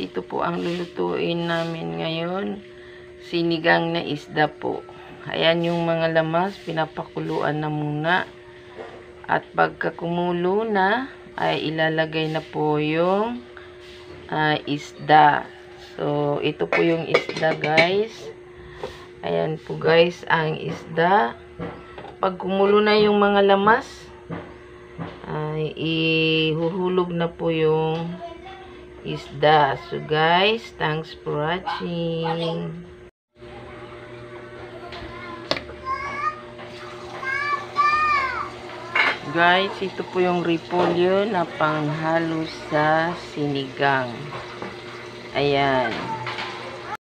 ito po ang lulutuin namin ngayon. Sinigang na isda po. Ayan yung mga lamas, pinapakuluan na muna. At pagka kumulo na, ay ilalagay na po yung isda. So, ito po yung isda, guys. Ayan po, guys, ang isda. Pag kumulo na yung mga lamas, ay ihuhulog na po yung isda. So guys, thanks for watching. Guys, ito po yung repolyo na panghalo sa sinigang. Ayan.